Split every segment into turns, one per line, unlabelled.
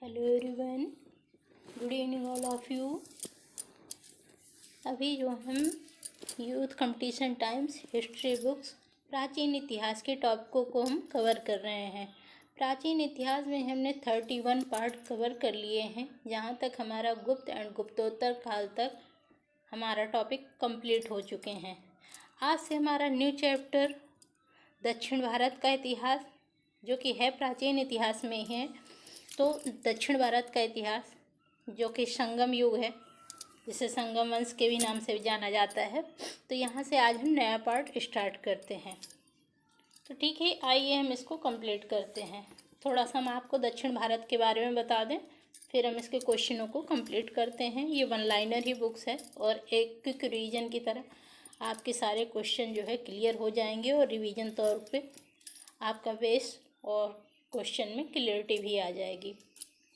Hello everyone, good evening all of you. अभी जो हम youth competition times history books प्राचीन इतिहास के टॉपिकों को हम कवर कर रहे हैं। प्राचीन इतिहास में हमने 31 पार्ट कवर कर लिए हैं। जहाँ तक हमारा गुप्त एंड गुप्तोत्तर काल तक हमारा टॉपिक कंप्लीट हो चुके हैं। आज से हमारा न्यू चैप्टर दक्षिण भारत का इतिहास, जो कि है प्राचीन इतिहास में है। तो दक्षिण भारत का इतिहास, जो कि संगम युग है, जिसे संगम वंश के भी नाम से जाना जाता है। तो यहाँ से आज हम नया पार्ट स्टार्ट करते हैं। तो ठीक है, आइए हम इसको कंप्लीट करते हैं। थोड़ा सा हम आपको दक्षिण भारत के बारे में बता दें, फिर हम इसके क्वेश्चनों को कंप्लीट करते हैं। ये वन लाइनर ही बुक्स है और एक क्विक रिवीजन की तरह आपके सारे क्वेश्चन जो है क्लियर हो जाएंगे और रिवीजन तौर पे आपका बेस और क्वेश्चन में क्लियरिटी भी आ जाएगी।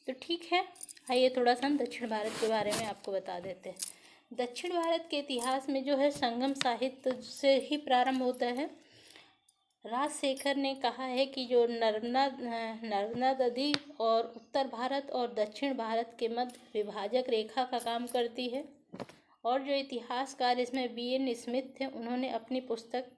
तो ठीक है, आइए थोड़ा सा हम दक्षिण भारत के बारे में आपको बता देते हैं। दक्षिण भारत के इतिहास में जो है संगम साहित्य से ही प्रारंभ होता है। राजशेखर ने कहा है कि जो नर्मदा नदी और उत्तर भारत और दक्षिण भारत के मध्य विभाजक रेखा का काम करती है। और जो इतिहासकार इसमें B.N. स्मिथ थे, उन्होंने अपनी पुस्तक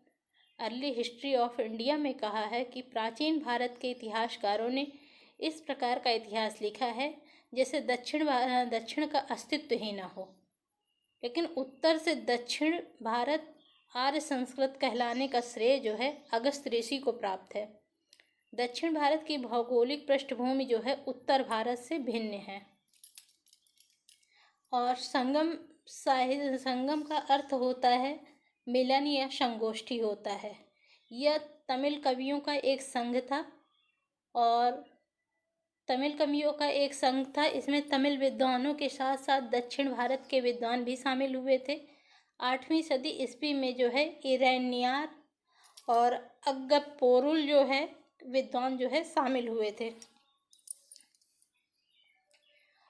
अर्ली हिस्ट्री ऑफ इंडिया में कहा है कि प्राचीन भारत के इतिहासकारों ने इस प्रकार का इतिहास लिखा है जैसे दक्षिण का अस्तित्व ही ना हो, लेकिन उत्तर से दक्षिण भारत आर्य संस्कृत कहलाने का श्रेय जो है अगस्त ऋषि को प्राप्त है। दक्षिण भारत की भौगोलिक पृष्ठभूमि जो है उत्तर भारत से भिन्न है। और संगम का अर्थ होता है मिलन या संगोष्ठी होता है। यह तमिल कवियों का एक संघ था इसमें तमिल विद्वानों के साथ साथ दक्षिण भारत के विद्वान भी शामिल हुए थे। 8वीं सदी ईस्वी में जो है इरैनियार और अग्गपोरुल जो है विद्वान जो है शामिल हुए थे।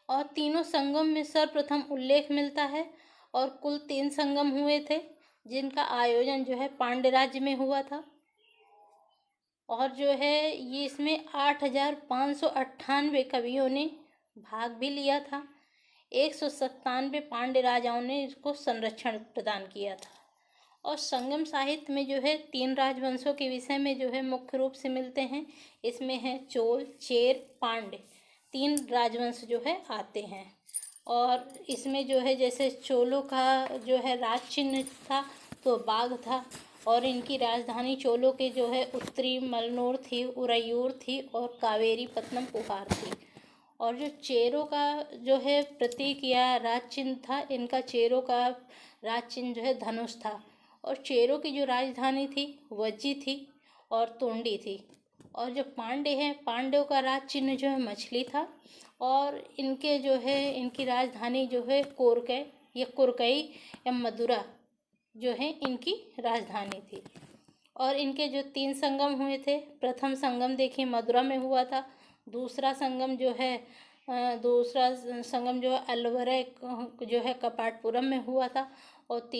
और तीनों संगम में सर्वप्रथम उल्लेख मिलता है और कुल 3 संगम हुए थे, जिनका आयोजन जो है पांड्य राज्य में हुआ था। और जो है ये इसमें 8598 कवियों ने भाग भी लिया था। 197 पांड्य राजाओं ने इसको संरक्षण प्रदान किया था। और संगम साहित्य में जो है 3 राजवंशों के विषय में जो है मुख्य रूप से मिलते हैं। इसमें है चोल, चेर, पांड्य, 3 राजवंश जो है आते हैं। और इसमें जो है जैसे चोलों का जो है राज चिन्ह था तो बाघ था, और इनकी राजधानी चोलों के जो है उत्तरी मलनोर थी, उरैयूर थी और कावेरी पत्तनम पुहार थी। और जो चेरों का जो है प्रतीक या राज चिन्ह था, इनका चेरों का राज चिन्ह जो है धनुष था। और चेरों की जो राजधानी थी वज्जी थी और तोंडी थी। और जो पांड्य हैं, पांड्यों का राज चिन्ह जो है मछली था। और इनके जो है इनकी राजधानी जो है कोरकै या कुरकई या मदुरा जो है इनकी राजधानी थी। और इनके जो 3 संगम हुए थे, प्रथम संगम देखिए मदुरा में हुआ था। दूसरा संगम जो है अलवरे जो है कपाटपुरम में हुआ था। और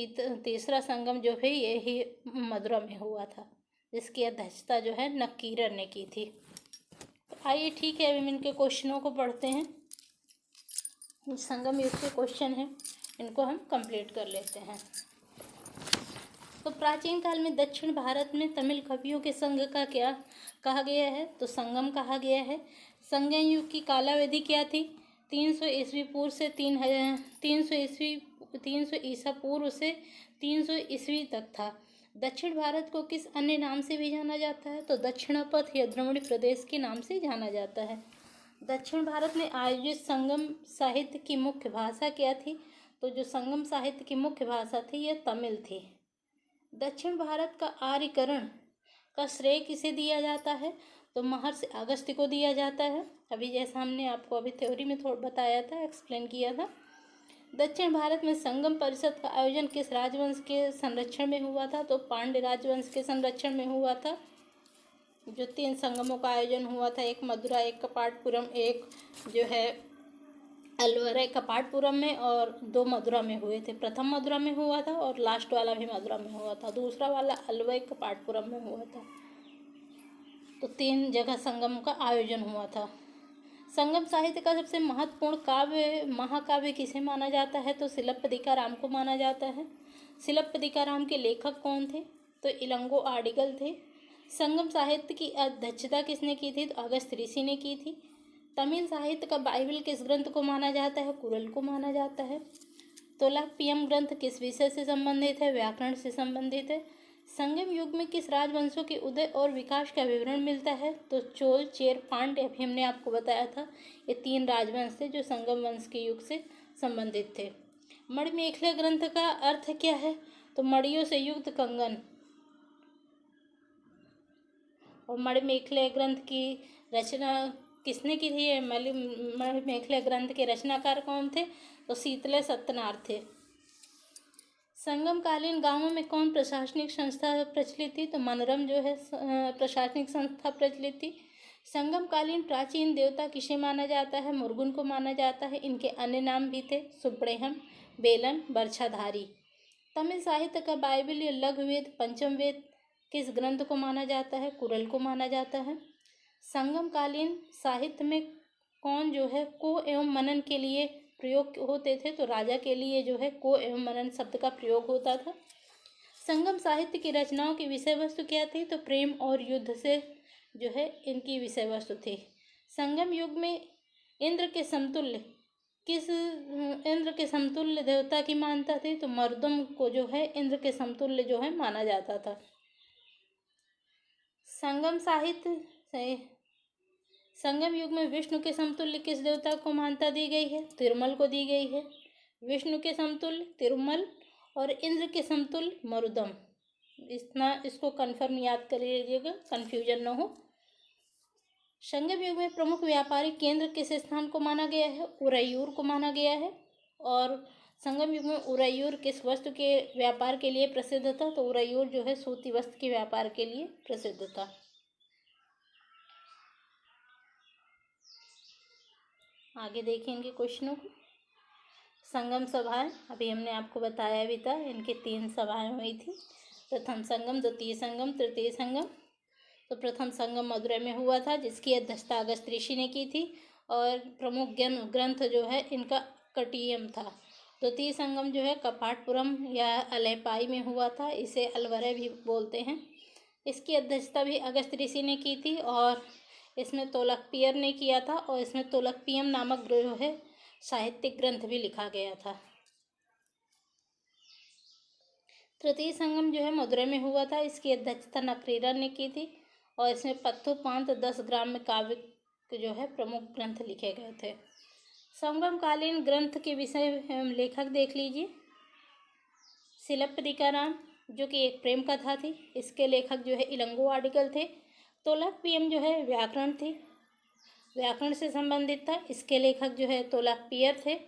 तीसरा संगम जो है यही मदुरा में हुआ था, जिसकी अध्यक्षता जो है नक्कीरर ने की थी। तो आइए ठीक है, अभी हम इनके क्वेश्चनों को पढ़ते हैं। संगम युग के क्वेश्चन हैं, इनको हम कंप्लीट कर लेते हैं। तो प्राचीन काल में दक्षिण भारत में तमिल कवियों के संघ का क्या कहा गया है? तो संगम कहा गया है। संगम युग की कालावधि क्या थी? 300 ईस्वी पूर्व से 300 ईसा पूर्व से 300 ईस्वी तक था। दक्षिण भारत को किस अन्य नाम से भी जाना जाता है? तो दक्षिणापथ या द्रविड़ प्रदेश के नाम से जाना जाता है। दक्षिण भारत में आयोजित संगम साहित्य की मुख्य भाषा क्या थी? तो जो संगम साहित्य की मुख्य भाषा थी यह तमिल थी। दक्षिण भारत का आर्यकरण का श्रेय किसे दिया जाता है? तो महर्षि अगस्त्य को दिया जाता है। अभी जैसा हमने आपको अभी थ्योरी में थोड़ा बताया था, एक्सप्लेन किया था। दक्षिण भारत में संगम परिषद का आयोजन किस राजवंश के संरक्षण में हुआ था? तो पांड्य राजवंश के संरक्षण में हुआ था। जो 3 संगमों का आयोजन हुआ था, एक मदुरा, एक कपाटपुरम, एक जो है अलवरे कपाटपुरम में, और 2 मदुरा में हुए थे। प्रथम मदुरा में हुआ था और लास्ट वाला भी मदुरा में हुआ था। दूसरा वाला अलवरे कपाटपुरम में हुआ था। तो 3 जगह संगम का आयोजन हुआ था। संगम साहित्य का सबसे महत्वपूर्ण काव्य महाकाव्य किसे माना जाता है? तो सिलप्पदिकाराम को माना जाता है। सिलप्पदिकाराम के लेखक कौन थे? तो इलंगो आडिगल थे। संगम साहित्य की अध्यक्षता किसने की थी? तो अगस्त ऋषि ने की थी। तमिल साहित्य का बाइबल किस ग्रंथ को माना जाता है? कुरल को माना जाता है। तोलाक्पियम ग्रंथ किस विषय से संबंधित है? व्याकरण से संबंधित है। संगम युग में किस राजवंशों के उदय और विकास का विवरण मिलता है? तो चोल, चेर, पांड्य, अभी हमने आपको बताया था ये 3 राजवंश थे जो संगम वंश के युग से संबंधित थे। मणिमेखला ग्रंथ का अर्थ क्या है? तो मणियों से युक्त कंगन। और मणिमेखला ग्रंथ की रचना किसने की थी? मणिमेखला ग्रंथ के रचनाकार कौन थे? तो शीतले सत्यनारायण थे। संगमकालीन गांवों में कौन प्रशासनिक संस्था प्रचलित थी? तो मनोरम जो है प्रशासनिक संस्था प्रचलित थी। संगमकालीन प्राचीन देवता किसे माना जाता है? मुर्गुन को माना जाता है। इनके अन्य नाम भी थे सुब्रह्म, बेलन, बर्छाधारी। तमिल साहित्य का बाइबल या लघु वेद, पंचम वेद किस ग्रंथ को माना जाता है? कुरल को माना जाता है। संगमकालीन साहित्य में कौन जो है को एवं मनन के लिए प्रयोग होते थे? तो राजा के लिए जो है को एवं मनन शब्द का प्रयोग होता था। संगम साहित्य की रचनाओं की विषय वस्तु क्या थी? तो प्रेम और युद्ध से जो है इनकी विषय वस्तु थी। संगम युग में इंद्र के समतुल्य देवता की मानता थी? तो मर्दम को जो है इंद्र के समतुल्य जो है माना जाता था। संगम युग में विष्णु के समतुल्य किस देवता को मान्यता दी गई है? तिरुमल को दी गई है। विष्णु के समतुल्य तिरुमल और इंद्र के समतुल्य मरुदम। इसको कंफर्म याद कर लीजिएगा, कंफ्यूजन न हो। संगम युग में प्रमुख व्यापारिक केंद्र किस स्थान को माना गया है? उरैयूर को माना गया है। और संगम युग में उरैयूर किस वस्तु के व्यापार के लिए प्रसिद्ध था? तो उरैयूर जो है सूती वस्त्र के व्यापार के लिए प्रसिद्ध था। आगे देखेंगे क्वेश्चनों को। संगम सभाएं अभी हमने आपको बताया भी था, इनके 3 सभाएं हुई थी। प्रथम संगम, द्वितीय संगम, तृतीय संगम। तो प्रथम संगम मदुरै में हुआ था जिसकी अध्यक्षता अगस्त ऋषि ने की थी और प्रमुख ग्रंथ जो है इनका कटियम था। द्वितीय संगम जो है कपाटपुरम या अलैपाई में हुआ था, इसे अलवरे भी बोलते हैं। इसकी अध्यक्षता भी अगस्त ऋषि ने की थी और इसमें तोलकपियर ने किया था और इसमें तोलकपियम नामक जो है साहित्यिक ग्रंथ भी लिखा गया था। तृतीय संगम जो है मदुरै में हुआ था, इसकी अध्यक्षता नकरीरन ने की थी और इसमें पत्थुपांत 10 ग्राम्य काव्य जो है प्रमुख ग्रंथ लिखे गए थे। संगमकालीन ग्रंथ के विषय लेखक देख लीजिए। सिलप्पदिकाराम जो कि एक प्रेम कथा थी, इसके लेखक जो है इलंगो आडिगल थे। तोलाक्पियम जो है व्याकरण थी, व्याकरण से संबंधित था, इसके लेखक जो है तोलाक्पियर थे।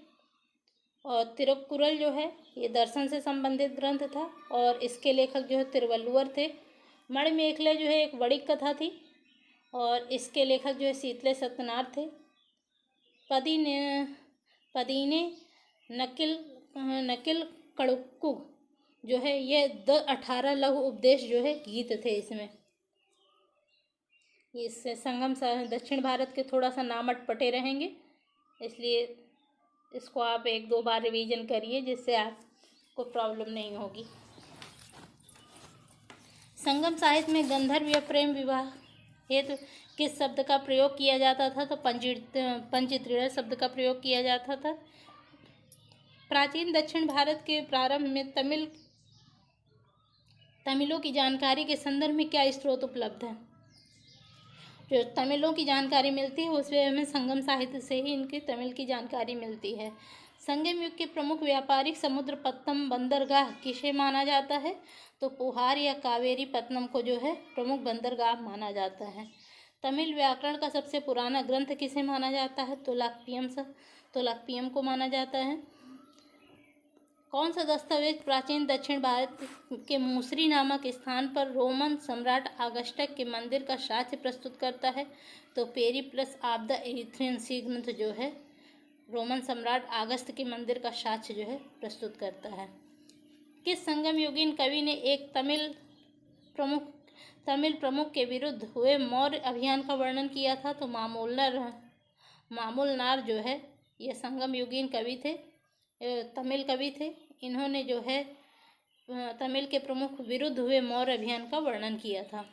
और तिरुक्कुरल जो है ये दर्शन से संबंधित ग्रंथ था और इसके लेखक जो है तिरुवल्लुवर थे। मणिमेखला जो है एक वणिक कथा थी और इसके लेखक जो है शीतले सत्यनारायण थे। पदीने नकिल कड़ुक्कु जो है ये 18 लघु उपदेश जो है गीत थे। इसमें इससे संगम दक्षिण भारत के थोड़ा सा नाम अटपटे रहेंगे, इसलिए इसको आप 1-2 बार रिवीजन करिए जिससे आपको प्रॉब्लम नहीं होगी। संगम साहित्य में गंधर्व या प्रेम विवाह हेतु किस शब्द का प्रयोग किया जाता था? तो पंचत्रिण शब्द का प्रयोग किया जाता था। प्राचीन दक्षिण भारत के प्रारंभ में तमिलों की जानकारी के संदर्भ में क्या स्रोत उपलब्ध है? जो तमिलों की जानकारी मिलती है उसमें हमें संगम साहित्य से ही इनकी तमिल की जानकारी मिलती है। संगम युग के प्रमुख व्यापारिक समुद्र पत्तम बंदरगाह किसे माना जाता है? तो पुहार या कावेरी पत्तनम को जो है प्रमुख बंदरगाह माना जाता है। तमिल व्याकरण का सबसे पुराना ग्रंथ किसे माना जाता है? तोलाक्पियम को माना जाता है। कौन सा दस्तावेज प्राचीन दक्षिण भारत के मूसरी नामक स्थान पर रोमन सम्राट आगस्टक के मंदिर का साक्ष्य प्रस्तुत करता है? तो पेरिप्लस ऑफ द एरिथ्रियन सी ग्रंथ जो है रोमन सम्राट आगस्त के मंदिर का साक्ष्य जो है प्रस्तुत करता है। किस संगम युगीन कवि ने एक तमिल प्रमुख के विरुद्ध हुए मौर्य अभियान का वर्णन किया था? तो मामूलनार जो है ये संगम युगीन कवि थे, तमिल कवि थे। इन्होंने जो है तमिल के प्रमुख विरुद्ध हुए मौर्य अभियान का वर्णन किया था।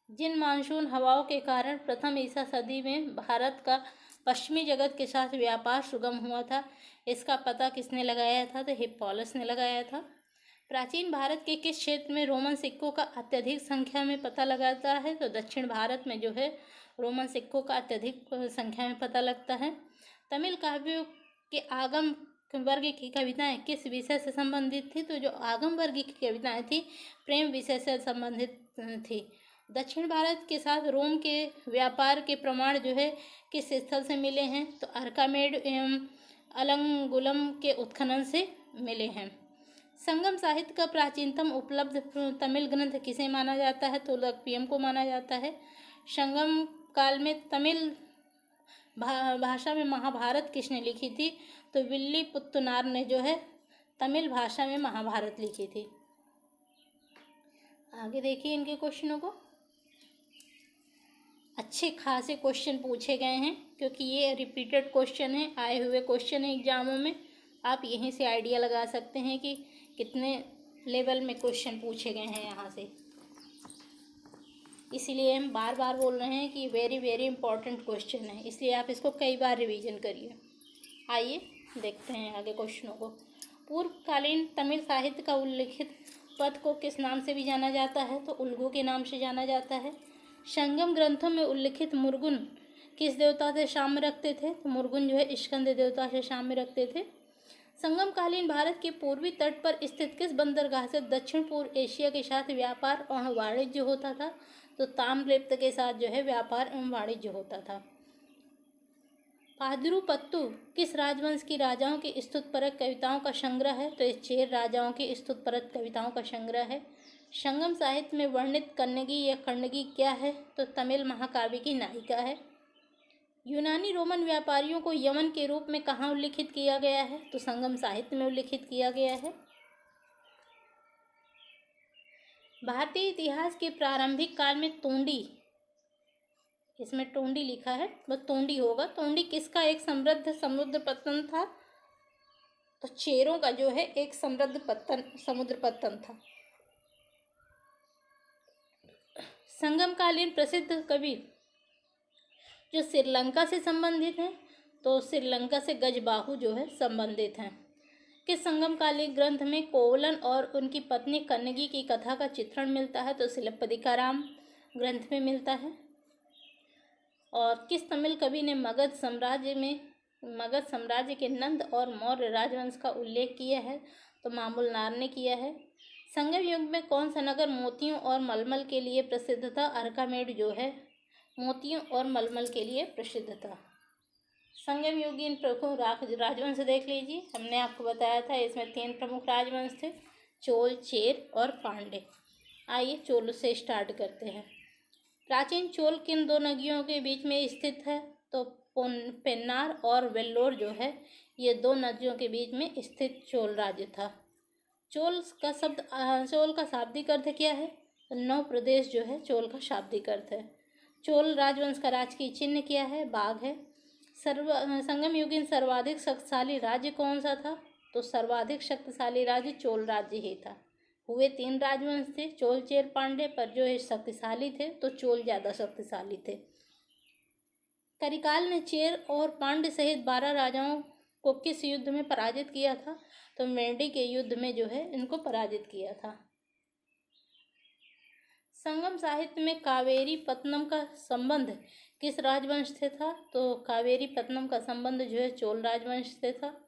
जिन मानसून हवाओं के कारण प्रथम ईसा सदी में भारत का पश्चिमी जगत के साथ व्यापार सुगम हुआ था, इसका पता किसने लगाया था? तो हिप्पोलिस ने लगाया था। प्राचीन भारत के किस क्षेत्र में रोमन सिक्कों का अत्यधिक संख्या में पता लगाता है? तो दक्षिण भारत में जो है रोमन सिक्कों का अत्यधिक संख्या में पता लगता है। तमिल काव्यों के आगम वर्ग की कविताएं किस विषय से संबंधित थी? तो जो आगम वर्ग की कविताएं थी प्रेम विषय से संबंधित थी। दक्षिण भारत के साथ रोम के व्यापार के प्रमाण जो है किस स्थल से मिले हैं? तो अर्कामेड एवं अलंगुलम के उत्खनन से मिले हैं। संगम साहित्य का प्राचीनतम उपलब्ध तमिल ग्रंथ किसे माना जाता है? तो लोकपियम को माना जाता है। संगम काल में तमिल भाषा में महाभारत किसने लिखी थी? तो विल्ली पुत्तनार ने जो है तमिल भाषा में महाभारत लिखी थी। आगे देखिए इनके क्वेश्चनों को। अच्छे खासे क्वेश्चन पूछे गए हैं क्योंकि ये रिपीटेड क्वेश्चन है, आए हुए क्वेश्चन है एग्जामों में। आप यहीं से आइडिया लगा सकते हैं कि कितने लेवल में क्वेश्चन पूछे गए हैं यहाँ से। इसीलिए हम बार बार बोल रहे हैं कि वेरी वेरी इंपॉर्टेंट क्वेश्चन है, इसलिए आप इसको कई बार रिवीजन करिए। आइए देखते हैं आगे क्वेश्चनों को। पूर्वकालीन तमिल साहित्य का उल्लिखित पद को किस नाम से भी जाना जाता है? तो उल्गू के नाम से जाना जाता है। संगम ग्रंथों में उल्लिखित मुर्गुन किस देवता से साम्य रखते थे? तो मुर्गुन जो है स्कंद देवता से साम्य रखते थे। संगमकालीन भारत के पूर्वी तट पर स्थित किस बंदरगाह से दक्षिण पूर्व एशिया के साथ व्यापार और वाणिज्य होता था? तो ताम्रलिप्त के साथ जो है व्यापार एवं वाणिज्य होता था। पादुरुपत्तु किस राजवंश की राजाओं की स्तुतिपरक कविताओं का संग्रह है? तो ये चेर राजाओं की स्तुतिपरक कविताओं का संग्रह है। संगम साहित्य में वर्णित कन्नगी या कण्णगी क्या है? तो तमिल महाकाव्य की नायिका है। यूनानी रोमन व्यापारियों को यमन के रूप में कहाँ उल्लिखित किया गया है? तो संगम साहित्य में उल्लिखित किया गया है। भारतीय इतिहास के प्रारंभिक काल में तोंडी, इसमें टोंडी लिखा है बस तोंडी होगा, तोंडी किसका एक समृद्ध समुद्र पत्तन था? तो चेरों का जो है एक समृद्ध समुद्र पत्तन था। संगमकालीन प्रसिद्ध कवि जो श्रीलंका से संबंधित हैं, तो श्रीलंका से गजबाहु जो है संबंधित हैं। किस संगमकालीन ग्रंथ में कोवलन और उनकी पत्नी कन्नगी की कथा का चित्रण मिलता है? तो सिलप्पदिकाराम ग्रंथ में मिलता है। और किस तमिल कवि ने मगध साम्राज्य के नंद और मौर्य राजवंश का उल्लेख किया है? तो मामूलनार ने किया है। संगम युग में कौन सा नगर मोतियों और मलमल के लिए प्रसिद्ध था? अर्कामेड जो है मोतियों और मलमल के लिए प्रसिद्ध था। संगम युगीन प्रमुख राजवंश देख लीजिए, हमने आपको बताया था इसमें 3 प्रमुख राजवंश थे, चोल, चेर और पांडे। आइए चोल से स्टार्ट करते हैं। प्राचीन चोल किन 2 नदियों के बीच में स्थित है? तो पेन्नार और वेल्लोर जो है ये 2 नदियों के बीच में स्थित चोल राज्य था। चोल का शाब्दिक अर्थ क्या है? तो 9 प्रदेश जो है चोल का शाब्दिक अर्थ है। चोल राजवंश का राजकीय चिन्ह क्या है? बाघ है। संगम युगीन सर्वाधिक शक्तिशाली राज्य कौन सा था? तो सर्वाधिक शक्तिशाली राज्य चोल राज्य ही था। हुए 3 राजवंश थे, चोल, चेर, पांडे, पर जो है शक्तिशाली थे तो चोल ज़्यादा शक्तिशाली थे। करिकाल ने चेर और पांड्य सहित 12 राजाओं को किस युद्ध में पराजित किया था? तो मेंढी के युद्ध में जो है इनको पराजित किया था। संगम साहित्य में कावेरी पत्तनम का संबंध किस राजवंश से था? तो कावेरी पत्तनम का संबंध जो है चोल राजवंश से था।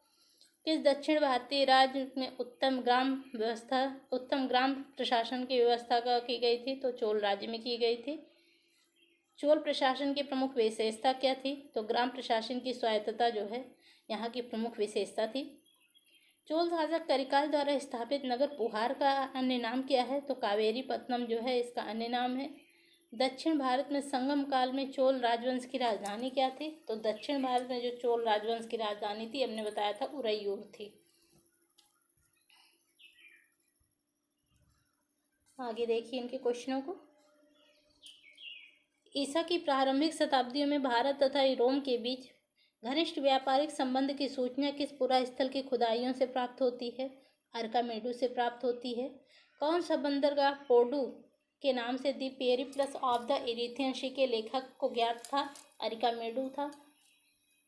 किस दक्षिण भारतीय राज्य में उत्तम ग्राम प्रशासन की व्यवस्था की गई थी? तो चोल राज्य में की गई थी। चोल प्रशासन की प्रमुख विशेषता क्या थी? तो ग्राम प्रशासन की स्वायत्तता जो है यहाँ की प्रमुख विशेषता थी। चोल शासक करिकाल द्वारा स्थापित नगर पुहार का अन्य नाम क्या है? तो कावेरी पत्तनम जो है इसका अन्य नाम है। दक्षिण भारत में संगम काल में चोल राजवंश की राजधानी क्या थी? तो दक्षिण भारत में जो चोल राजवंश की राजधानी थी हमने बताया था उरैयूर थी। आगे देखिए इनके क्वेश्चनों को। ईसा की प्रारंभिक शताब्दियों में भारत तथा रोम के बीच घनिष्ठ व्यापारिक संबंध की सूचना किस पुरा स्थल की खुदाइयों से प्राप्त होती है? अर्कामेडू से प्राप्त होती है। कौन सा बंदरगाह पोर्डू के नाम से दी पेरिप्लस ऑफ द इरीथियन सी के लेखक को ज्ञात था? अर्कामेडू था।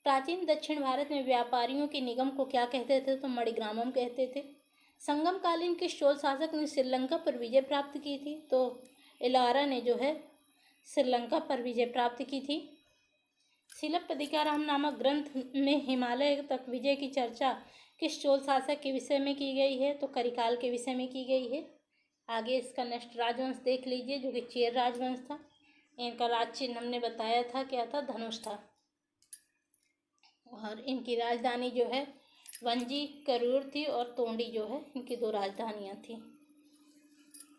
प्राचीन दक्षिण भारत में व्यापारियों के निगम को क्या कहते थे? तो मणिग्रामम कहते थे। संगमकालीन किस चोल शासक ने श्रीलंका पर विजय प्राप्त की थी? तो इलारा ने जो है श्रीलंका पर विजय प्राप्त की थी। शिलप्पदिकारम नामक ग्रंथ में हिमालय तक विजय की चर्चा किस चोल शासक के विषय में की गई है? तो करिकाल के विषय में की गई है। आगे इसका नेक्स्ट राजवंश देख लीजिए, जो कि चेर राजवंश था। इनका राज चिन्ह हमने बताया था, क्या था? धनुष था। और इनकी राजधानी जो है वंजी करूर थी, और तोंडी जो है इनकी दो राजधानियाँ थी।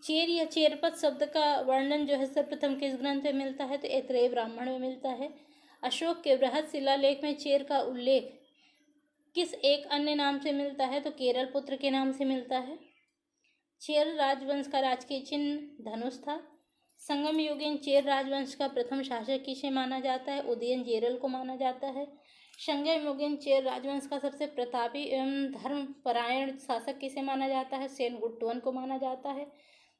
चेर या चेरपत शब्द का वर्णन जो है सर्वप्रथम किस ग्रंथ में मिलता है? तो ऐतरेय ब्राह्मण में मिलता है। अशोक के बृहद शिलालेख में चेर का उल्लेख किस एक अन्य नाम से मिलता है? तो केरल पुत्र के नाम से मिलता है। चेर राजवंश का राजकीय चिन्ह धनुष था। संगम युगीन चेर राजवंश का प्रथम शासक किसे माना जाता है? उदयन जेरल को माना जाता है। संगम युगीन चेर राजवंश का सबसे प्रतापी एवं धर्मपरायण शासक किसे माना जाता है? सेनगुट्टुवन को माना जाता है।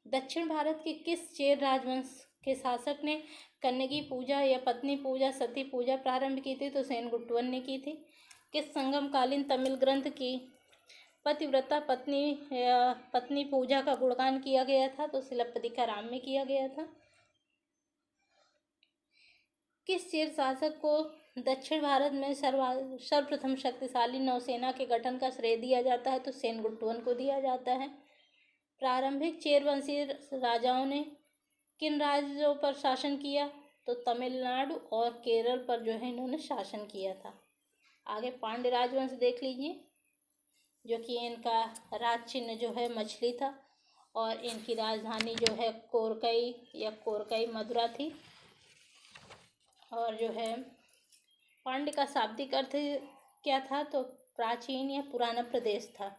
दक्षिण भारत के किस चेर राजवंश के शासक ने कन्नगी पूजा या पत्नी पूजा सती पूजा प्रारंभ की थी? तो सेनगुट्टुवन ने की थी। किस संगमकालीन तमिल ग्रंथ की पतिव्रता पत्नी पूजा का गुणगान किया गया था? तो शिलप्पदिकारम में किया गया था। किस चेर शासक को दक्षिण भारत में सर्वप्रथम शक्तिशाली नौसेना के गठन का श्रेय दिया जाता है? तो सेनगुट्टुवन को दिया जाता है। प्रारंभिक चेरवंशी राजाओं ने किन राज्यों पर शासन किया? तो तमिलनाडु और केरल पर जो है इन्होंने शासन किया था। आगे पांड्य राजवंश देख लीजिए, जो कि इनका राज चिन्ह जो है मछली था, और इनकी राजधानी जो है कोरकई या कोरकई मदुरा थी। और जो है पांड्य का शाब्दिक अर्थ क्या था? तो प्राचीन या पुराना प्रदेश था।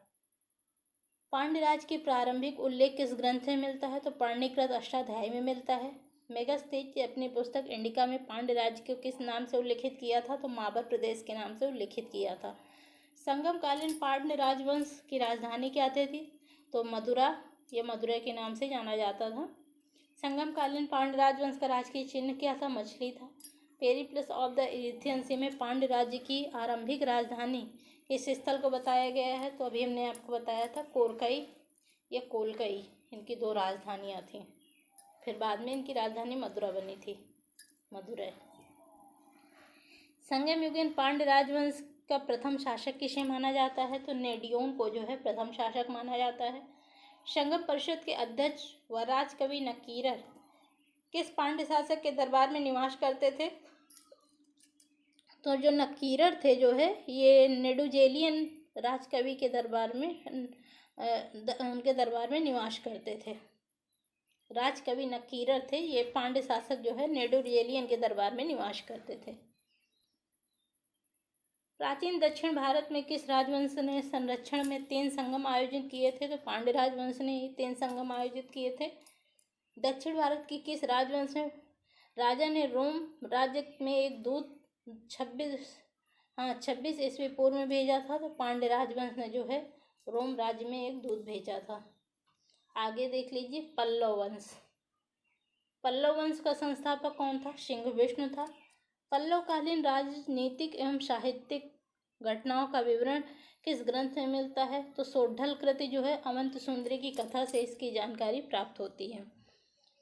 पांड्य राज की प्रारंभिक उल्लेख किस ग्रंथ में मिलता है? तो पाणिनिकृत अष्टाध्यायी में मिलता है। मेगास्थनीज ने अपनी पुस्तक इंडिका में पांड्य राज्य को किस नाम से उल्लेखित किया था? तो माबर प्रदेश के नाम से उल्लेखित किया था। संगमकालीन पांड्य राजवंश की राजधानी क्या थी? तो मदुरा या मदुरै के नाम से जाना जाता था। संगमकालीन पांड्य राजवंश का राजकीय चिन्ह क्या था? मछली था। पेरिप्लस ऑफ द इरीथियन सी में पांड्य राज्य की आरंभिक राजधानी किस स्थल को बताया गया है? तो अभी हमने आपको बताया था कोरकई या कोलकई, इनकी दो राजधानियाँ थीं। फिर बाद में इनकी राजधानी मदुरा बनी थी, मदुरै। संगम युगीन पांड्य राजवंश का प्रथम शासक किसे माना जाता है? तो नेडियोन को जो है प्रथम शासक माना जाता है। संगम परिषद के अध्यक्ष व राजकवि नकीरर किस पांड्य शासक के दरबार में निवास करते थे? तो जो नकीरर थे जो है ये नेडुजेलियन राजकवि के दरबार में उनके दरबार में निवास करते थे। राजकवि नकीरर थे, ये पांड्य शासक जो है नेडुजेलियन के दरबार में निवास करते थे। प्राचीन दक्षिण भारत में किस राजवंश ने संरक्षण में 3 संगम आयोजित किए थे? तो पांड्य राजवंश ने 3 संगम आयोजित किए थे। दक्षिण भारत की किस राजवंश में राजा ने रोम राज्य में एक दूत 26 ईस्वी पूर्व में भेजा था? तो पांड्य राजवंश ने जो है रोम राज्य में एक दूत भेजा था। आगे देख लीजिए पल्लव वंश। पल्लव वंश का संस्थापक कौन था? सिंहविष्णु था। पल्लवकालीन राजनीतिक एवं साहित्यिक घटनाओं का विवरण किस ग्रंथ में मिलता है? तो सोढल कृति जो है अवंत सुंदरी की कथा से इसकी जानकारी प्राप्त होती है।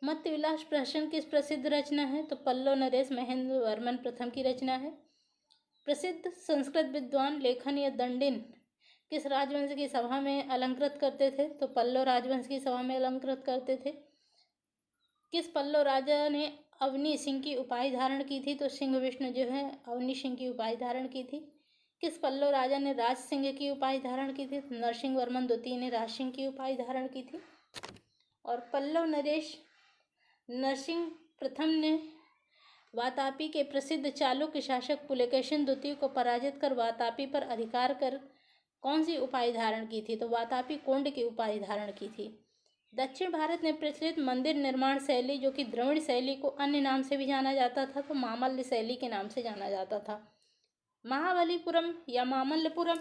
मत्स्य विलास प्रहसन किस प्रसिद्ध रचना है? तो पल्लव नरेश महेंद्र वर्मन प्रथम की रचना है। प्रसिद्ध संस्कृत विद्वान लेखन या दंडिन किस राजवंश की सभा में अलंकृत करते थे? तो पल्लव राजवंश की सभा में अलंकृत करते थे। किस पल्लव राजा ने अवनी सिंह की उपाधि धारण की थी? तो सिंहविष्णु जो है अवनी सिंह की उपाधि धारण की थी। किस पल्लव राजा ने राज सिंह की उपाधि धारण की थी? नरसिंह वर्मन द्वितीय ने राज सिंह की उपाधि धारण की थी। और पल्लव नरेश नरसिंह प्रथम ने वातापी के प्रसिद्ध चालुक्य शासक पुलकेशिन द्वितीय को पराजित कर वातापी पर अधिकार कर कौन सी उपाधि धारण की थी? तो वातापी कोंड की उपाधि धारण की थी। दक्षिण भारत में प्रचलित मंदिर निर्माण शैली, जो कि द्रविड़ शैली को अन्य नाम से भी जाना जाता था, तो मामल्ल शैली के नाम से जाना जाता था। महाबलीपुरम या मामल्लपुरम,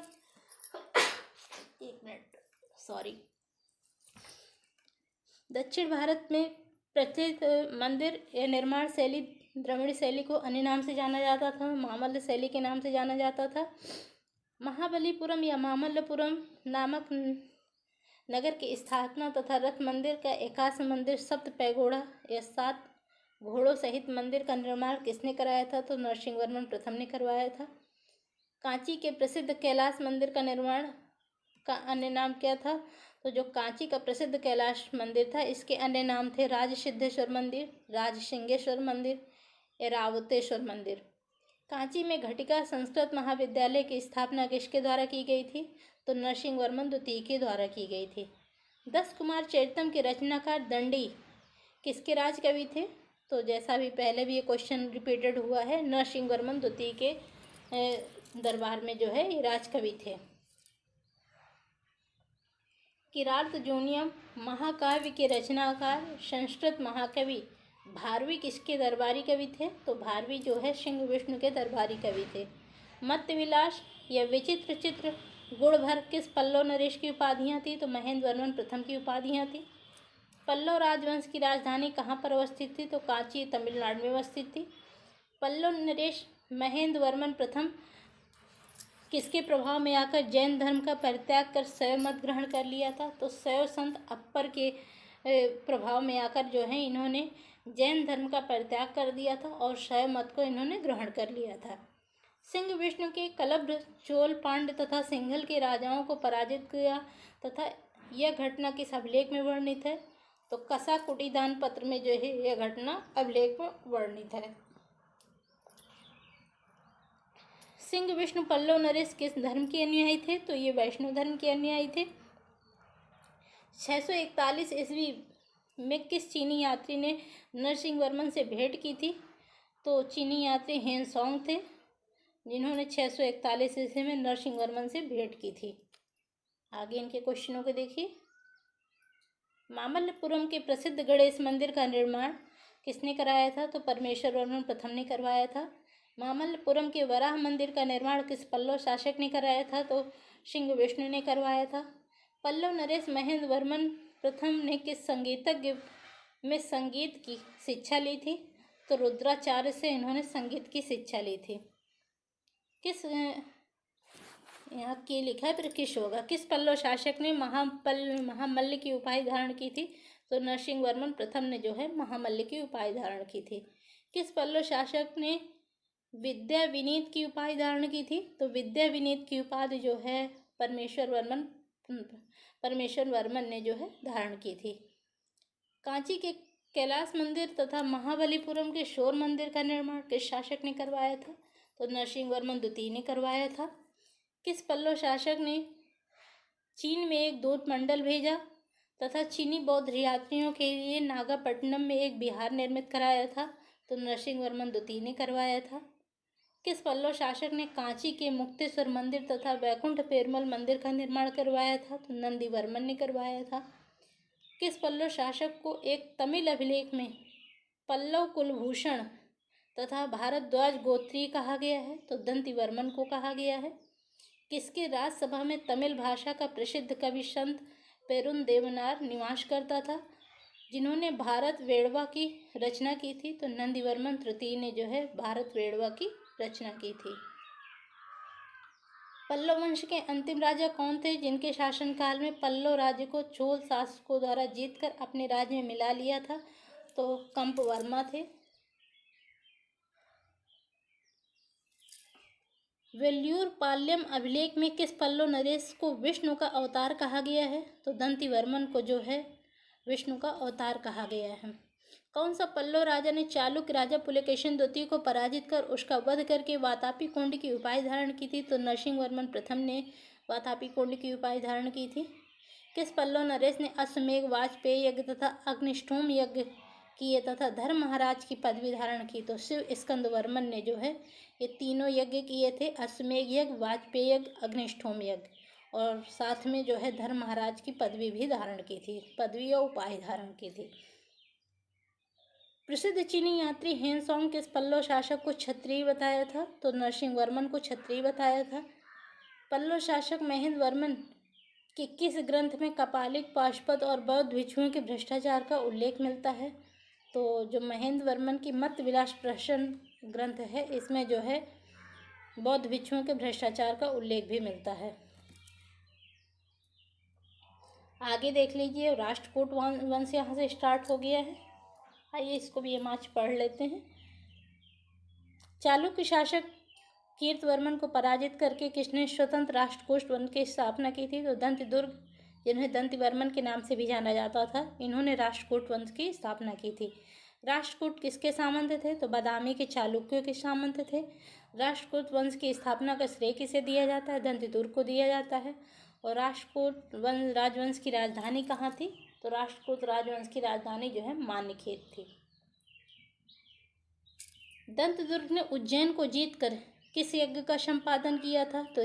एक मिनट, सॉरी। दक्षिण भारत में प्रचलित मंदिर या निर्माण शैली द्रविड़ शैली को अन्य नाम से जाना जाता था, मामल्ल शैली के नाम से जाना जाता था। महाबलीपुरम या मामल्लपुरम नामक नगर की स्थापना तथा रथ मंदिर का एकास मंदिर, सप्त पैगोड़ा या 7 घोड़ों सहित मंदिर का निर्माण किसने कराया था? तो नरसिंहवर्मन प्रथम ने करवाया था। कांची के प्रसिद्ध कैलाश मंदिर का निर्माण का अन्य नाम क्या था? तो जो कांची का प्रसिद्ध कैलाश मंदिर था, इसके अन्य नाम थे राजसिद्धेश्वर मंदिर, राजसिंहेश्वर मंदिर, ऐरावतेश्वर मंदिर। कांची में घटिका संस्कृत महाविद्यालय की स्थापना किसके द्वारा की गई थी? तो नरसिंहवर्मन द्वितीय के द्वारा की गई थी। 10 कुमार चरितम के रचनाकार दंडी किसके राज कवि थे? तो जैसा भी पहले भी ये क्वेश्चन रिपीटेड हुआ है, नरसिंहवर्मन द्वितीय के दरबार में जो है ये राजकवि थे। किरातजोनियम महाकाव्य के रचनाकार संस्कृत महाकवि भारवी किसके दरबारी कवि थे? तो भारवी जो है सिंह विष्णु के दरबारी कवि थे। मत्स्य विलास या विचित्र चित्र गुणभर किस पल्लव नरेश की उपाधियाँ थी? तो महेंद्र वर्मन प्रथम की उपाधियाँ थी। पल्लव राजवंश की राजधानी कहाँ पर अवस्थित थी? तो कांची तमिलनाडु में अवस्थित थी। पल्लव नरेश महेंद्र वर्मन प्रथम किसके प्रभाव में आकर जैन धर्म का परित्याग कर शैव मत ग्रहण कर लिया था? तो शैव संत अप्पर के प्रभाव में आकर जो है इन्होंने जैन धर्म का परित्याग कर दिया था और शैव मत को इन्होंने ग्रहण कर लिया था। सिंह विष्णु के कलब्ध, चोल, पांड्य तथा सिंघल के राजाओं को पराजित किया तथा यह घटना किस अभिलेख में वर्णित है? तो कसा कुटीदान पत्र में जो है यह घटना अभिलेख में वर्णित है। सिंह विष्णु पल्लव नरेश किस धर्म के अनुयायी थे? तो ये वैष्णव धर्म के अनुयायी थे। 641 ईस्वी में किस चीनी यात्री ने नरसिंहवर्मन से भेंट की थी? तो चीनी यात्री हेनसोंग थे, जिन्होंने 641 ईस्वी में नरसिंहवर्मन से भेंट की थी। आगे इनके क्वेश्चनों को देखिए। मामल्लपुरम के प्रसिद्ध गणेश मंदिर का निर्माण किसने कराया था? तो परमेश्वर वर्मन प्रथम ने करवाया था। मामल्लपुरम के वराह मंदिर का निर्माण किस पल्लव शासक ने कराया था? तो सिंह विष्णु ने करवाया था। पल्लव नरेश महेंद्र वर्मन प्रथम ने किस संगीतज्ञ में संगीत की शिक्षा ली थी? तो रुद्राचार्य से इन्होंने संगीत की शिक्षा ली थी। किस यहाँ की लिखा है फिर किस होगा। किस पल्लव शासक ने महामल्ल की उपाधि धारण की थी? तो नरसिंहवर्मन प्रथम ने जो है महामल्ल की उपाधि धारण की थी। किस पल्लव शासक ने विद्या विनीत की उपाधि धारण की थी? तो विद्या विनीत की उपाधि जो है परमेश्वर वर्मन ने जो है धारण की थी। कांची के कैलाश मंदिर तथा महाबलीपुरम के शोर मंदिर का निर्माण किस शासक ने करवाया था? तो नरसिंहवर्मन द्वितीय ने करवाया था। किस पल्लव शासक ने चीन में एक दूत मंडल भेजा तथा चीनी बौद्ध यात्रियों के लिए नागापट्टनम में एक विहार निर्मित कराया था? तो नरसिंहवर्मन द्वितीय ने करवाया था। किस पल्लव शासक ने कांची के मुक्तेश्वर मंदिर तथा वैकुंठ पेरुमल मंदिर का निर्माण करवाया था? तो नंदीवर्मन ने करवाया था। किस पल्लव शासक को एक तमिल अभिलेख में पल्लव कुलभूषण तथा भारद्वाज गोत्रीय कहा गया है? तो दंतिवर्मन को कहा गया है। किसके राजसभा में तमिल भाषा का प्रसिद्ध कवि संत पेरुंदेवनार निवास करता था, जिन्होंने भारत वेड़वा की रचना की थी? तो नंदीवर्मन तृतीय ने जो है भारत वेड़वा की रचना की थी। पल्लव वंश के अंतिम राजा कौन थे, जिनके शासनकाल में पल्लव राज्य को चोल शासकों द्वारा जीतकर अपने राज्य में मिला लिया था? तो कंपवर्मा थे। वेल्लूर पाल्यम अभिलेख में किस पल्लव नरेश को विष्णु का अवतार कहा गया है? तो दंतिवर्मन को जो है विष्णु का अवतार कहा गया है। कौन सा पल्लव राजा ने चालुक्य राजा पुलकेशिन द्वितीय को पराजित कर उसका वध करके वातापी कुंड की उपाधि धारण की थी? तो नरसिंहवर्मन प्रथम ने वातापी कुंड की उपाधि धारण की थी। किस पल्लव नरेश ने अश्वमेघ, वाजपेयी यज्ञ तथा अग्निष्टोम यज्ञ किए तथा धर्म महाराज की पदवी धारण की? तो शिव स्कंदवर्मन ने जो है ये तीनों यज्ञ किए थे, अश्वमेघ यज्ञ, वाजपेयी यज्ञ, अग्निष्टोम यज्ञ। और साथ में जो है धर्म महाराज की पदवी भी धारण की थी, पदवी और उपाधि धारण की थी। प्रसिद्ध चीनी यात्री हेनसोंग किस पल्लव शासक को क्षत्रिय बताया था? तो नरसिंह वर्मन को क्षत्रिय बताया था। पल्लव शासक महेंद्र वर्मन के किस ग्रंथ में कपालिक, पाशुपत और बौद्ध भिक्षुओं के भ्रष्टाचार का उल्लेख मिलता है? तो जो महेंद्र वर्मन की मत विलास प्रश्न ग्रंथ है, इसमें जो है बौद्ध भिक्षुओं के भ्रष्टाचार का उल्लेख भी मिलता है। आगे देख लीजिए, राष्ट्रकूट वंश यहाँ से स्टार्ट हो गया है। आइए इसको भी हम आज पढ़ लेते हैं। चालुक्य शासक कीर्तवर्मन को पराजित करके किसने स्वतंत्र राष्ट्रकूट वंश की स्थापना की थी? तो दंतिदुर्ग, जिन्हें दंतिवर्मन के नाम से भी जाना जाता था, इन्होंने राष्ट्रकूट वंश की स्थापना की थी। राष्ट्रकूट किसके सामंत थे? तो बादामी के चालुक्यों के सामंत थे। राष्ट्रकूट वंश की स्थापना का श्रेय किसे दिया जाता है? दंतिदुर्ग को दिया जाता है। और राष्ट्रकूट राजवंश की राजधानी कहाँ थी? तो राष्ट्रकूट राजवंश की राजधानी जो है मान्यखेत थी। दंतदुर्ग ने उज्जैन को जीतकर किस यज्ञ का संपादन किया था? तो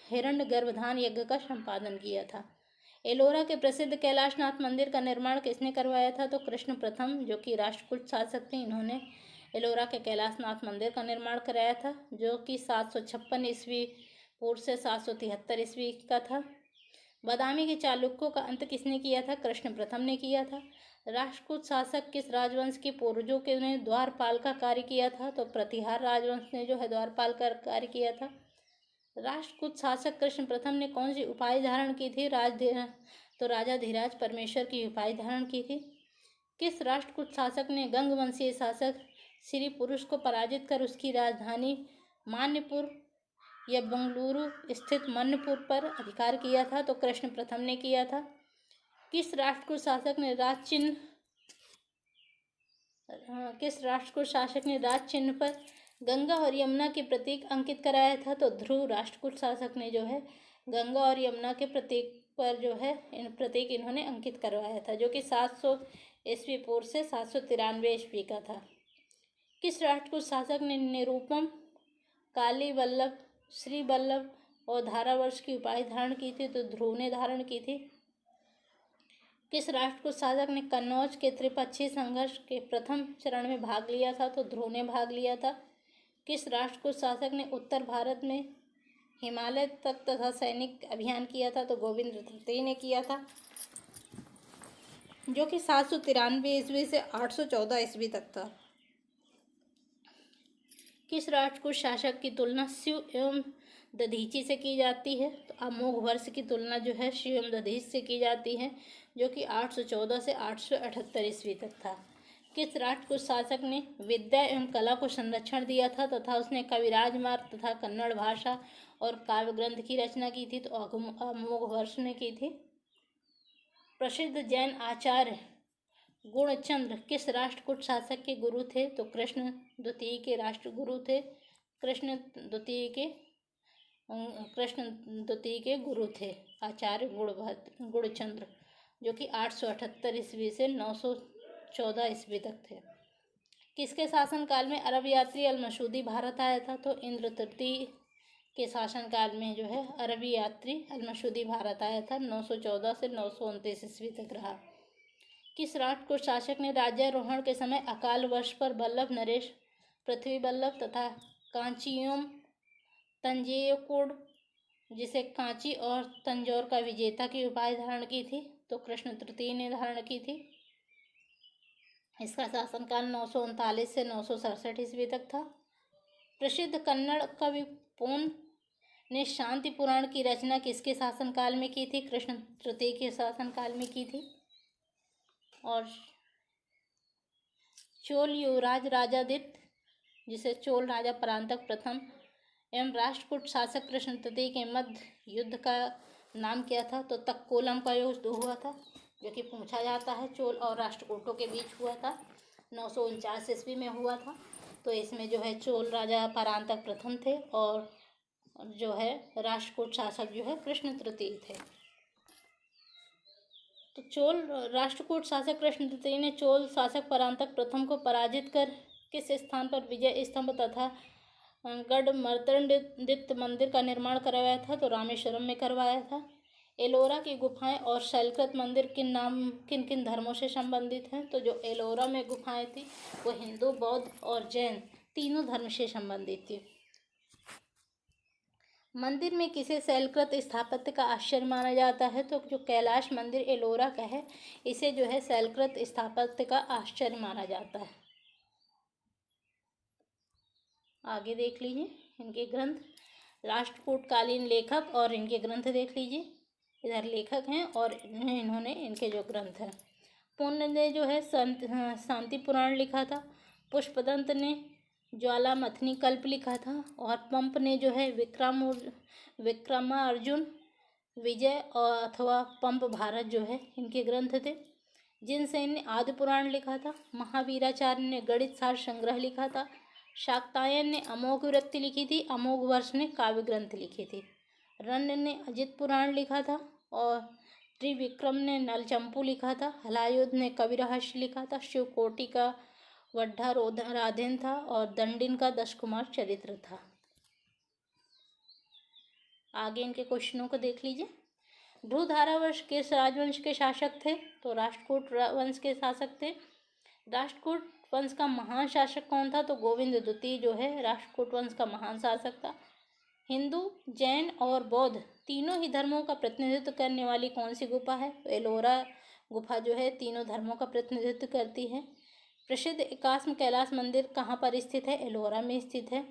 हिरण्य गर्भधान यज्ञ का संपादन किया था। एलोरा के प्रसिद्ध कैलाशनाथ मंदिर का निर्माण किसने करवाया था? तो कृष्ण प्रथम, जो कि राष्ट्रकूट शासक थे, इन्होंने एलोरा के कैलाशनाथ मंदिर का निर्माण कराया था, जो कि 756 ईस्वी पूर्व से 773 ईस्वी का था। बादामी के चालुक्यों का अंत किसने किया था? कृष्ण प्रथम ने किया था। राष्ट्रकूट शासक किस राजवंश के पूर्वजों के ने द्वारपाल का कार्य किया था? तो प्रतिहार राजवंश ने जो है द्वारपाल का कार्य किया था। राष्ट्रकूट शासक कृष्ण प्रथम ने कौन सी उपाधि धारण की थी? तो राजा धीराज परमेश्वर की उपाधि धारण की थी। किस राष्ट्रकूट शासक ने गंगवंशीय शासक श्री पुरुष को पराजित कर उसकी राजधानी मान्यपुर या बंगलुरु स्थित मन्नपुर पर अधिकार किया था? तो कृष्ण प्रथम ने किया था। किस राष्ट्रकूट शासक ने राज चिन्ह पर गंगा और यमुना के प्रतीक अंकित कराया था? तो ध्रुव राष्ट्रकूट शासक ने जो है गंगा और यमुना के प्रतीक पर जो है प्रतीक इन्होंने अंकित करवाया था, जो कि 700 ईस्वी पूर्व से 793 ईस्वी का था। किस राष्ट्रकूट शासक ने निरुपम, काली वल्लभ, श्री वल्लभ और धारावर्ष की उपाधि धारण की थी? तो ध्रुव ने धारण की थी। किस राष्ट्रकूट शासक ने कन्नौज के त्रिपक्षीय संघर्ष के प्रथम चरण में भाग लिया था? तो ध्रुव ने भाग लिया था। किस राष्ट्रकूट शासक ने उत्तर भारत में हिमालय तक तथा सैनिक अभियान किया था? तो गोविंद तृतीय ने किया था, जो कि 793 ईस्वी से 814 ईस्वी तक था। किस राष्ट्रकूट शासक की तुलना शिव एवं दधीची से की जाती है? तो अमोघ वर्ष की तुलना जो है शिव एवं दधीच से की जाती है, जो कि 814 से 878 ईस्वी तक था। किस राष्ट्रकूट शासक ने विद्या एवं कला को संरक्षण दिया था तथा उसने कविराज मार्ग तथा कन्नड़ भाषा और काव्य ग्रंथ की रचना की थी? तो अमोघ वर्ष ने की थी। प्रसिद्ध जैन आचार्य गुणचंद्र किस राष्ट्रकूट शासक के गुरु थे? तो कृष्ण द्वितीय के राष्ट्रगुरु थे। कृष्ण द्वितीय के गुरु थे आचार्य गुणचंद्र, जो कि 878 ईस्वी से 914 ईस्वी तक थे। किसके शासनकाल में अरब यात्री अल-मसूदी भारत आया था? तो इंद्र तृतीय के शासनकाल में जो है अरबी यात्री अल-मसूदी भारत आया था, 914 से 929 ईस्वी तक रहा। किस राष्ट्रकूट शासक ने राज्यारोहण के समय अकाल वर्ष पर वल्लभ नरेश, पृथ्वी वल्लभ तथा कांचीयुम तंजौर, जिसे कांची और तंजौर का विजेता की उपाधि धारण की थी? तो कृष्ण तृतीय ने धारण की थी। इसका शासनकाल 939 से 967 ईस्वी तक था। प्रसिद्ध कन्नड़ कवि पोन ने शांति पुराण की रचना किसके शासनकाल में की थी? कृष्ण तृतीय के शासनकाल में की थी। और चोल युवराज राजादित्य, जिसे चोल राजा परांतक प्रथम एवं राष्ट्रकूट शासक कृष्ण तृतीय के मध्य युद्ध का नाम क्या था? तो तक्कोलम का युद्ध हुआ था, जो कि पूछा जाता है। चोल और राष्ट्रकूटों के बीच हुआ था, 949 ईस्वी में हुआ था। तो इसमें जो है चोल राजा परांतक प्रथम थे और जो है राष्ट्रकूट शासक जो है कृष्ण तृतीय थे। तो चोल राष्ट्रकूट शासक कृष्ण तृतीय ने चोल शासक परांतक प्रथम को पराजित कर किस स्थान पर विजय स्तंभ तथा गढ़ मर्तंडित मंदिर का निर्माण करवाया था? तो रामेश्वरम में करवाया था। एलोरा की गुफाएं और शैलकृत मंदिर किन किन धर्मों से संबंधित हैं? तो जो एलोरा में गुफाएं थी वो हिंदू, बौद्ध और जैन तीनों धर्म से संबंधित थी। मंदिर में किसे शैलकृत स्थापत्य का आश्चर्य माना जाता है? तो जो कैलाश मंदिर एलोरा का है इसे जो है शैलकृत स्थापत्य का आश्चर्य माना जाता है। आगे देख लीजिए इनके ग्रंथ, राष्ट्रकूटकालीन लेखक और इनके ग्रंथ देख लीजिए। इधर लेखक हैं और इन्होंने इनके जो ग्रंथ हैं। पुण्य ने जो है शांति पुराण लिखा था। पुष्पदंत ने ज्वालामथनी कल्प लिखा था। और पंप ने जो है विक्रमार्जुन विजय और अथवा पंप भारत जो है इनके ग्रंथ थे। जिनसेन ने आदि पुराण लिखा था। महावीराचार्य ने गणित सार संग्रह लिखा था। शाक्तायन ने अमोघ वृत्ति लिखी थी। अमोघ वर्ष ने काव्य ग्रंथ लिखे थे। रण्य ने अजित पुराण लिखा था और त्रिविक्रम ने नलचंपू लिखा था। हलायुध ने कवि रहस्य लिखा था। शिवकोटि का वड्ढाराधेन था और दंडिन का दश कुमार चरित्र था। आगे इनके क्वेश्चनों को देख लीजिए। ध्रुवधारावंश किस राजवंश के शासक थे? तो राष्ट्रकूट वंश के शासक थे। राष्ट्रकूट वंश का महान शासक कौन था? तो गोविंद द्वितीय जो है राष्ट्रकूट वंश का महान शासक था। हिंदू, जैन और बौद्ध तीनों ही धर्मों का प्रतिनिधित्व करने वाली कौन सी गुफा है? तो एलोरा गुफा जो है तीनों धर्मों का प्रतिनिधित्व करती है। प्रसिद्ध एकाश्म कैलाश मंदिर कहाँ पर स्थित है? एलोरा में स्थित है।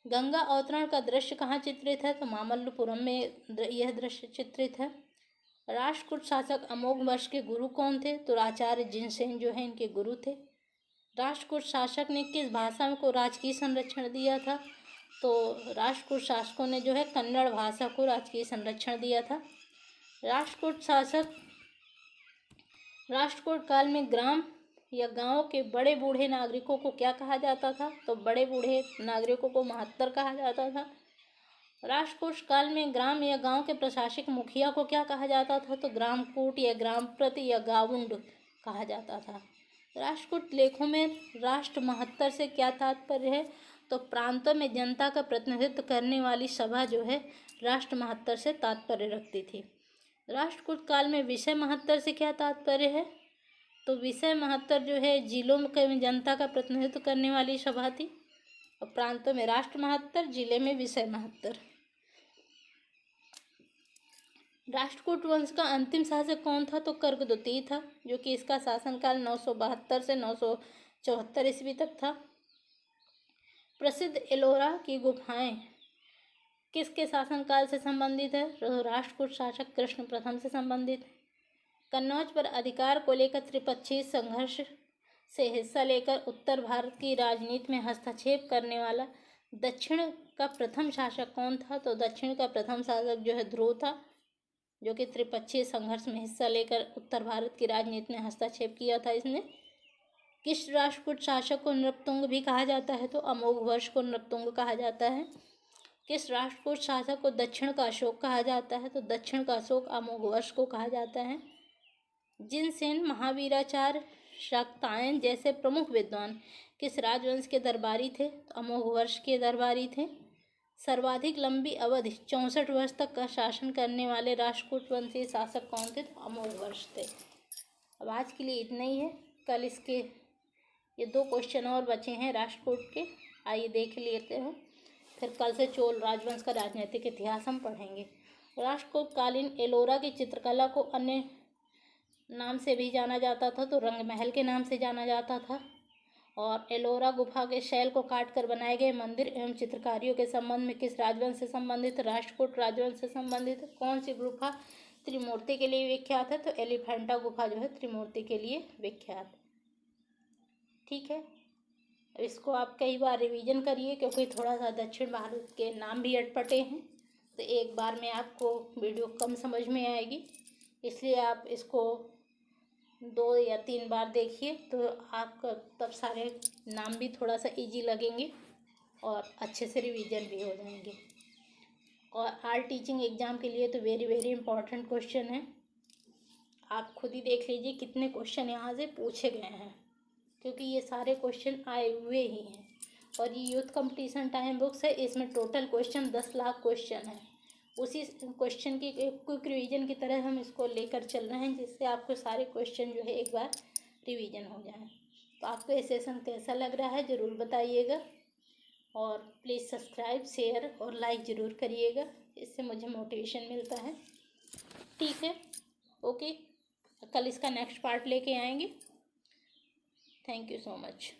गंगा अवतरण का दृश्य कहाँ चित्रित है? तो मामल्लपुरम में यह दृश्य चित्रित है। राष्ट्रकूट शासक अमोघ वर्ष के गुरु कौन थे? तो आचार्य जिनसेन जो है इनके गुरु थे। राष्ट्रकूट शासक ने किस भाषा को राजकीय संरक्षण दिया था? तो राष्ट्रकूट शासकों ने जो है कन्नड़ भाषा को राजकीय संरक्षण दिया था। राष्ट्रकूट काल में ग्राम या गांव के बड़े बूढ़े नागरिकों को क्या कहा जाता था? तो बड़े बूढ़े नागरिकों को महत्तर कहा जाता था। राष्ट्रकूट काल में ग्राम या गांव के प्रशासक मुखिया को क्या कहा जाता था? तो ग्रामकूट या ग्रामप्रति या गावुंड कहा जाता था। राष्ट्रकूट लेखों में राष्ट्र महत्तर से क्या तात्पर्य है? तो प्रांतों में जनता का प्रतिनिधित्व करने वाली सभा जो है राष्ट्र महत्तर से तात्पर्य रखती थी। राष्ट्रकूट काल में विषय महत्तर से क्या तात्पर्य है? तो विषय महत्तर जो है जिलों में जनता का प्रतिनिधित्व करने वाली सभा थी और प्रांतों में राष्ट्र महत्तर, जिले में विषय महत्तर। राष्ट्रकूट वंश का अंतिम शासक कौन था? तो कर्क द्वितीय था, जो कि इसका शासनकाल 972 से 974 ईस्वी तक था। प्रसिद्ध एलोरा की गुफाएं किसके शासनकाल से संबंधित है? राष्ट्रकूट शासक कृष्ण प्रथम से संबंधित। कन्नौज पर अधिकार को लेकर त्रिपक्षीय संघर्ष से हिस्सा लेकर उत्तर भारत की राजनीति में हस्तक्षेप करने वाला दक्षिण का प्रथम शासक कौन था? तो दक्षिण का प्रथम शासक जो है ध्रुव था, जो कि त्रिपक्षीय संघर्ष में हिस्सा लेकर उत्तर भारत की राजनीति में हस्तक्षेप किया था इसने। किस राष्ट्रकूट शासक को नृपतुंग भी कहा जाता है? तो अमोघ वर्ष को नृपतुंग कहा जाता है। किस राष्ट्रकूट शासक को दक्षिण का अशोक कहा जाता है? तो दक्षिण का अशोक अमोघ वर्ष को कहा जाता है। जिनसेन, महावीराचार्य, शाक्तायन जैसे प्रमुख विद्वान किस राजवंश के दरबारी थे? तो अमोघ वर्ष के दरबारी थे। सर्वाधिक लंबी अवधि 64 वर्ष तक का शासन करने वाले राष्ट्रकूट वंशीय शासक कौन थे? तो अमोघ वर्ष थे। अब आज के लिए इतना ही है। कल इसके ये 2 क्वेश्चन और बचे हैं राष्ट्रकूट के, आइए देख लेते हैं। फिर कल से चोल राजवंश का राजनीतिक इतिहास हम पढ़ेंगे। राष्ट्रकूटकालीन एलोरा की चित्रकला को अन्य नाम से भी जाना जाता था, तो रंग महल के नाम से जाना जाता था। और एलोरा गुफा के शैल को काटकर बनाए गए मंदिर एवं चित्रकारियों के संबंध में किस राजवंश से संबंधित? राष्ट्रकूट राजवंश से संबंधित। कौन सी गुफा त्रिमूर्ति के लिए विख्यात है? तो एलिफेंटा गुफा जो है त्रिमूर्ति के लिए विख्यात। ठीक है, इसको आप कई बार रिवीजन करिए, क्योंकि थोड़ा सा दक्षिण भारत के नाम भी अटपटे हैं, तो एक बार में आपको वीडियो कम समझ में आएगी, इसलिए आप इसको 2 या 3 बार देखिए, तो आपका तब सारे नाम भी थोड़ा सा इजी लगेंगे और अच्छे से रिवीजन भी हो जाएंगे। और आर्ट टीचिंग एग्ज़ाम के लिए तो वेरी वेरी इंपॉर्टेंट क्वेश्चन है। आप खुद ही देख लीजिए कितने क्वेश्चन यहाँ से पूछे गए हैं, क्योंकि ये सारे क्वेश्चन आए हुए ही हैं और ये यूथ कंपटीशन टाइम बुक्स है, इसमें टोटल क्वेश्चन 10 लाख क्वेश्चन है। उसी क्वेश्चन की एक क्विक रिवीजन की तरह हम इसको लेकर चल रहे हैं, जिससे आपको सारे क्वेश्चन जो है एक बार रिवीजन हो जाए। तो आपको ये सेशन कैसा लग रहा है ज़रूर बताइएगा, और प्लीज़ सब्सक्राइब, शेयर और लाइक ज़रूर करिएगा, इससे मुझे मोटिवेशन मिलता है। ठीक है, ओके, कल इसका नेक्स्ट पार्ट लेके आएंगे। Thank you so much.